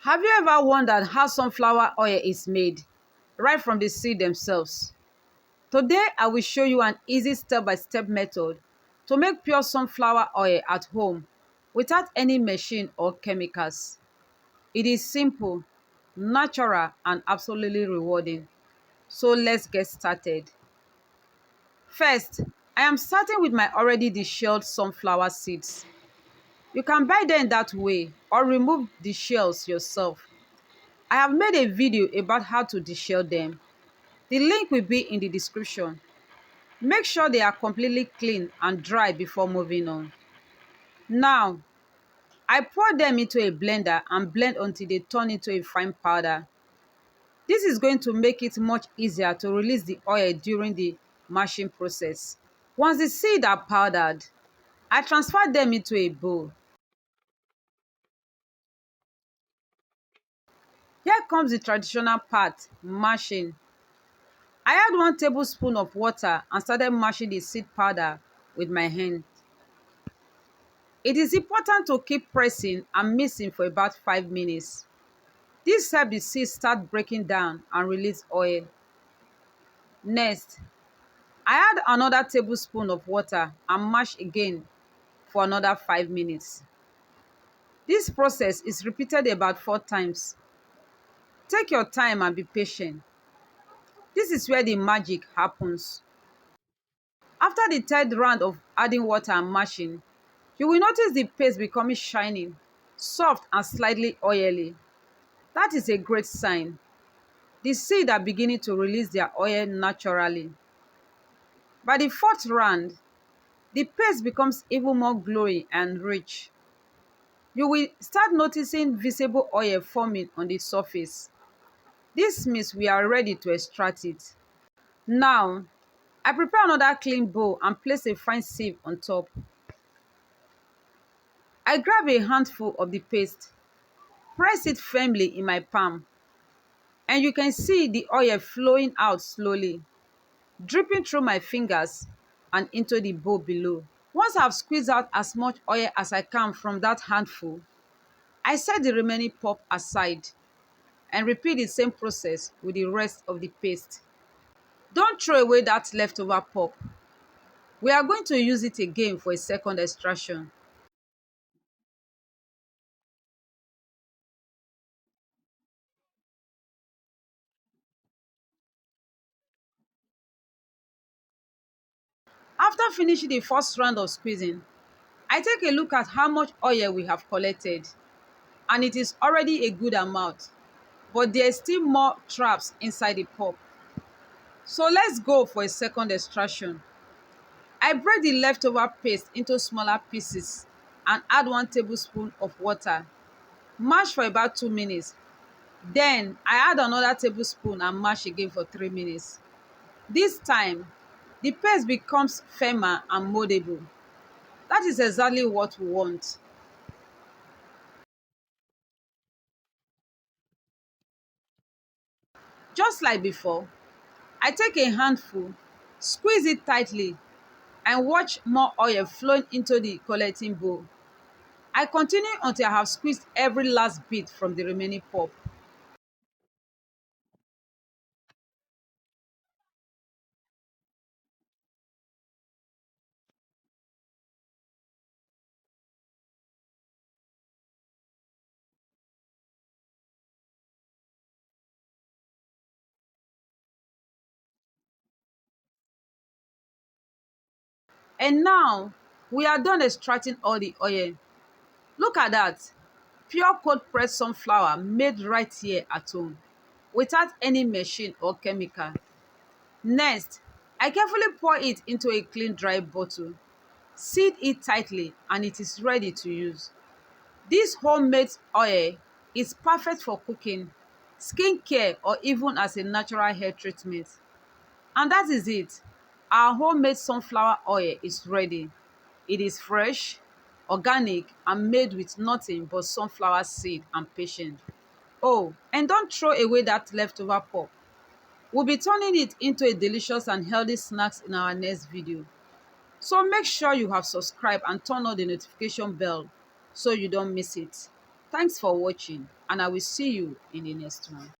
Have you ever wondered how sunflower oil is made, right from the seed themselves? Today, I will show you an easy step-by-step method to make pure sunflower oil at home without any machine or chemicals. It is simple, natural, and absolutely rewarding. So let's get started. First, I am starting with my already deshelled sunflower seeds. You can buy them that way or remove the shells yourself. I have made a video about how to deshell them. The link will be in the description. Make sure they are completely clean and dry before moving on. Now, I pour them into a blender and blend until they turn into a fine powder. This is going to make it much easier to release the oil during the mashing process. Once the seeds are powdered, I transfer them into a bowl. Here comes the traditional part, mashing. I add 1 tablespoon of water and started mashing the seed powder with my hand. It is important to keep pressing and mixing for about 5 minutes. This helps the seeds start breaking down and release oil. Next, I add another tablespoon of water and mash again for another 5 minutes. This process is repeated about 4 times. Take your time and be patient. This is where the magic happens. After the 3rd round of adding water and mashing, you will notice the paste becoming shiny, soft, and slightly oily. That is a great sign. The seeds are beginning to release their oil naturally. By the 4th round, the paste becomes even more glowy and rich. You will start noticing visible oil forming on the surface. This means we are ready to extract it. Now, I prepare another clean bowl and place a fine sieve on top. I grab a handful of the paste, press it firmly in my palm, and you can see the oil flowing out slowly, dripping through my fingers and into the bowl below. Once I've squeezed out as much oil as I can from that handful, I set the remaining pulp aside and repeat the same process with the rest of the paste. Don't throw away that leftover pulp. We are going to use it again for a second extraction. After finishing the first round of squeezing, I take a look at how much oil we have collected, and it is already a good amount, but there is still more traps inside the pulp. So let's go for a second extraction. I break the leftover paste into smaller pieces and add 1 tablespoon of water. Mash for about 2 minutes. Then I add another tablespoon and mash again for 3 minutes. This time, the paste becomes firmer and moldable. That is exactly what we want. Just like before, I take a handful, squeeze it tightly, and watch more oil flowing into the collecting bowl. I continue until I have squeezed every last bit from the remaining pulp. And now, we are done extracting all the oil. Look at that. Pure cold pressed sunflower made right here at home, without any machine or chemical. Next, I carefully pour it into a clean dry bottle. Seal it tightly and it is ready to use. This homemade oil is perfect for cooking, skincare, or even as a natural hair treatment. And that is it. Our homemade sunflower oil is ready. It is fresh, organic, and made with nothing but sunflower seed and patience. Oh, and don't throw away that leftover pulp. We'll be turning it into a delicious and healthy snacks in our next video. So make sure you have subscribed and turn on the notification bell so you don't miss it. Thanks for watching, and I will see you in the next one.